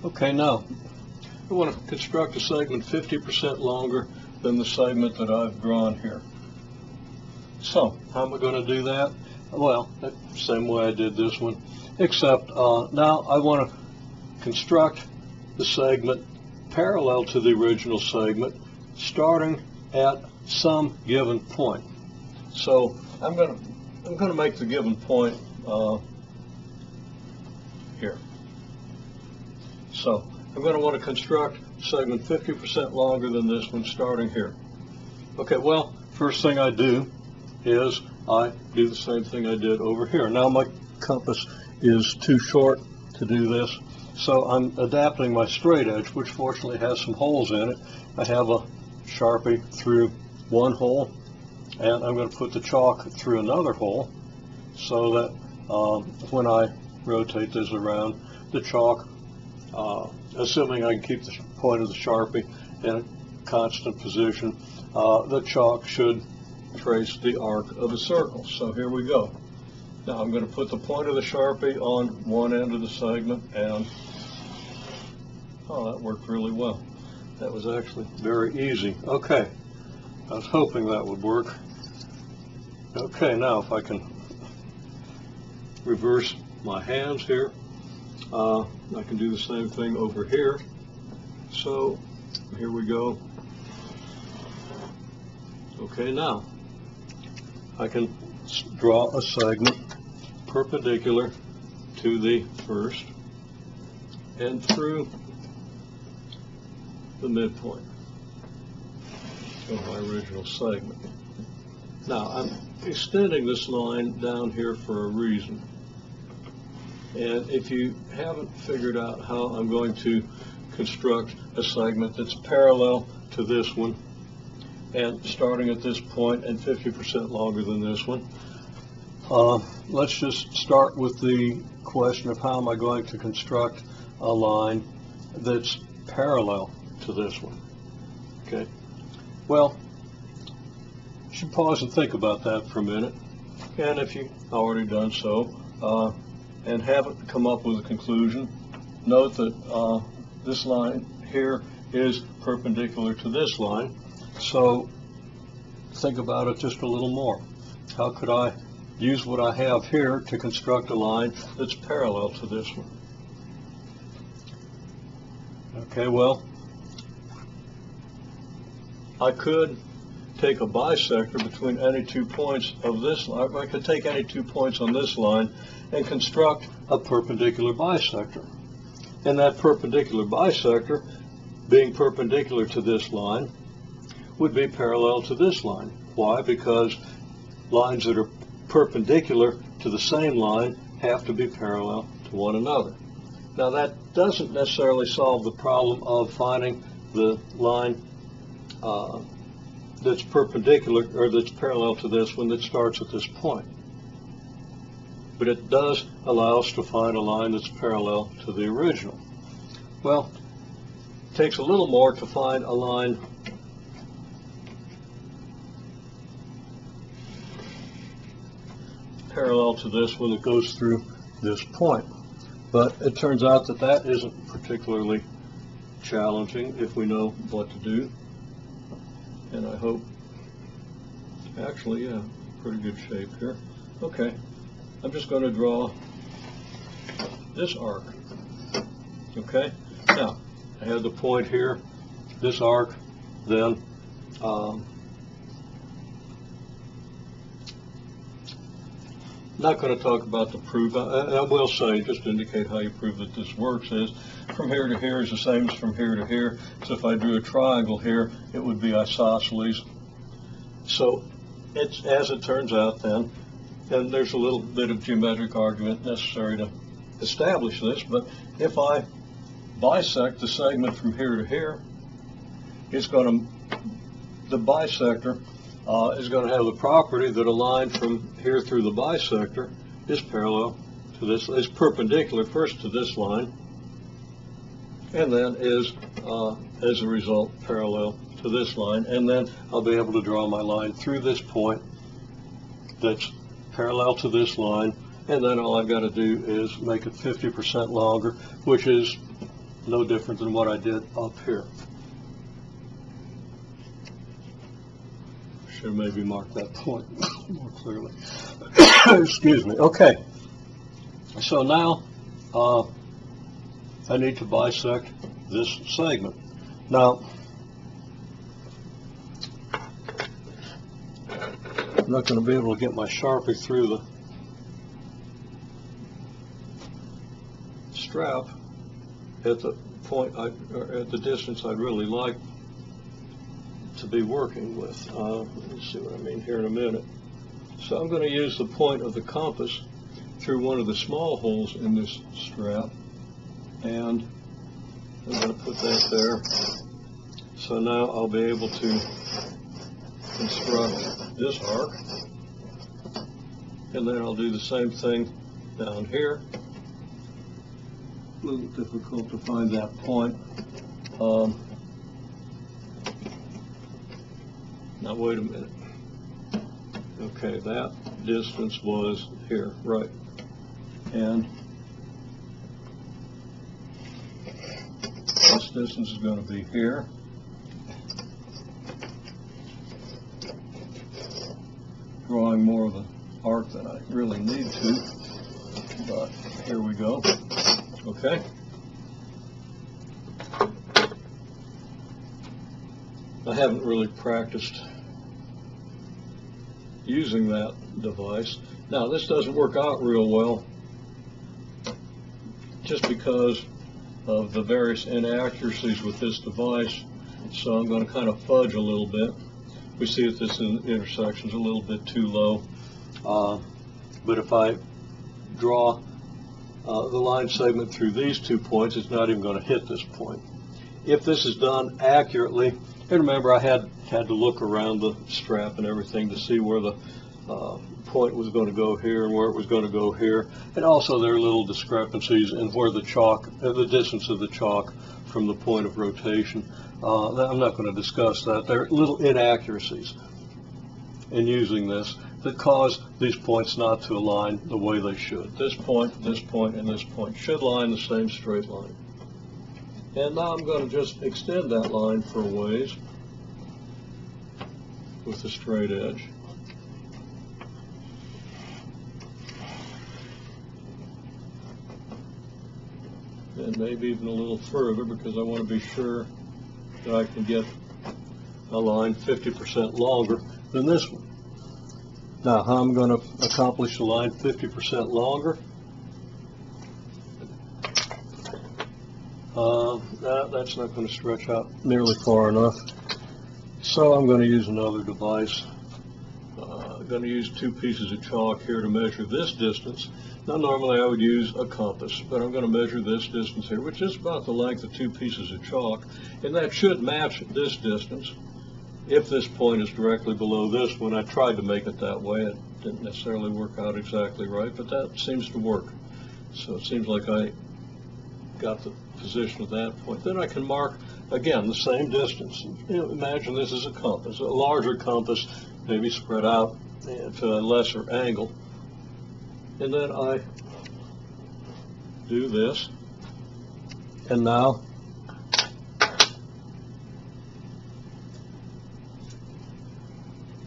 Okay, now I want to construct a segment 50% longer than the segment that I've drawn here. So, how am I going to do that? Well, the same way I did this one, except now I want to construct the segment parallel to the original segment, starting at some given point. So, I'm going to make the given point here. So, I'm going to want to construct a segment 50% longer than this one, starting here. Okay, well, first thing I do is I do the same thing I did over here. Now my compass is too short to do this, so I'm adapting my straight edge, which fortunately has some holes in it. I have a Sharpie through one hole, and I'm going to put the chalk through another hole, so that when I rotate this around, the chalk, assuming I can keep the point of the Sharpie in a constant position, the chalk should trace the arc of a circle. So here we go. Now I'm going to put the point of the Sharpie on one end of the segment, and oh, that worked really well. That was actually very easy. Okay, I was hoping that would work. Okay, now if I can reverse my hands here, I can do the same thing over here. So here we go. Okay, now I can draw a segment perpendicular to the first and through the midpoint of my original segment. Now I'm extending this line down here for a reason. And if you haven't figured out how I'm going to construct a segment that's parallel to this one, and starting at this point and 50% longer than this one, let's just start with the question of how am I going to construct a line that's parallel to this one. Okay, well, you should pause and think about that for a minute, and if you've already done so and haven't come up with a conclusion, note that this line here is perpendicular to this line. So think about it just a little more. How could I use what I have here to construct a line that's parallel to this one? Okay, well, I could take a bisector between any 2 points of this line. I could take any 2 points on this line and construct a perpendicular bisector. And that perpendicular bisector, being perpendicular to this line, would be parallel to this line. Why? Because lines that are perpendicular to the same line have to be parallel to one another. Now that doesn't necessarily solve the problem of finding the line that's perpendicular or that's parallel to this one that starts at this point. But it does allow us to find a line that's parallel to the original. Well, it takes a little more to find a line parallel to this one that goes through this point. But it turns out that that isn't particularly challenging if we know what to do. And I hope, actually, yeah, pretty good shape here. Okay, I'm just going to draw this arc. Okay, now I have the point here, this arc, then not going to talk about the proof. I will say, just to indicate how you prove that this works, is from here to here is the same as from here to here. So if I drew a triangle here, it would be isosceles. So it's, as it turns out then, and there's a little bit of geometric argument necessary to establish this, but if I bisect the segment from here to here, it's going to, the bisector is going to have the property that a line from here through the bisector is parallel to this, is perpendicular first to this line, and then is, as a result, parallel to this line. And then I'll be able to draw my line through this point that's parallel to this line, and then all I've got to do is make it 50% longer, which is no different than what I did up here. Should maybe mark that point more clearly. Excuse me. Okay. So now I need to bisect this segment. Now, I'm not going to be able to get my Sharpie through the strap at the point, or at the distance I'd really like to be working with. Let's see what I mean here in a minute. So I'm going to use the point of the compass through one of the small holes in this strap, and I'm going to put that there. So now I'll be able to construct this arc, and then I'll do the same thing down here. A little difficult to find that point. Now wait a minute. Okay, that distance was here, right? And this distance is going to be here. Drawing more of an arc than I really need to, but here we go. Okay. I haven't really practiced using that device. Now, this doesn't work out real well just because of the various inaccuracies with this device, so I'm going to kind of fudge a little bit. We see that this intersection is a little bit too low, but if I draw the line segment through these 2 points, it's not even going to hit this point. If this is done accurately, and remember I had to look around the strap and everything to see where the point was going to go here and where it was going to go here, and also there are little discrepancies in where the chalk, the distance of the chalk from the point of rotation. I'm not going to discuss that. There are little inaccuracies in using this that cause these points not to align the way they should. This point, and this point should line the same straight line. And now I'm going to just extend that line for a ways with the straight edge. And maybe even a little further, because I want to be sure that I can get a line 50% longer than this one. Now, how I'm going to accomplish the line 50% longer? That's not going to stretch out nearly far enough. So I'm going to use another device. I'm going to use 2 pieces of chalk here to measure this distance. Now, normally I would use a compass, but I'm going to measure this distance here, which is about the length of 2 pieces of chalk, and that should match this distance. If this point is directly below this one, I tried to make it that way. It didn't necessarily work out exactly right, but that seems to work. So it seems like I got the position of that point. Then I can mark, again, the same distance. Imagine this is a compass, a larger compass, maybe spread out to a lesser angle. And then I do this, and now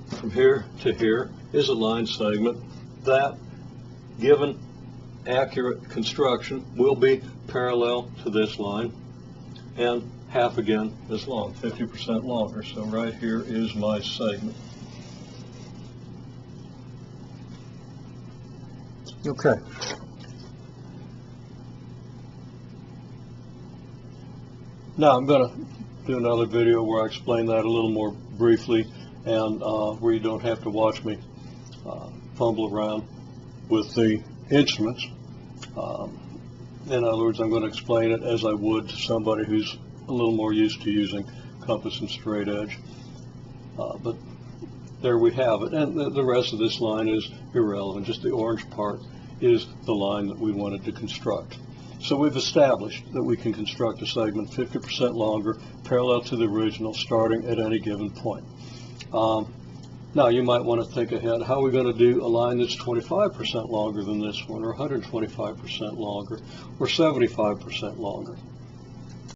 from here to here is a line segment that, given accurate construction, will be parallel to this line and half again as long, 50% longer. So right here is my segment. Okay. Now I'm going to do another video where I explain that a little more briefly, and where you don't have to watch me fumble around with the instruments. In other words, I'm going to explain it as I would to somebody who's a little more used to using compass and straight edge. But there we have it, and the rest of this line is irrelevant. Just the orange part is the line that we wanted to construct. So we've established that we can construct a segment 50% longer, parallel to the original, starting at any given point. Now you might want to think ahead, how are we going to do a line that's 25% longer than this one, or 125% longer, or 75% longer?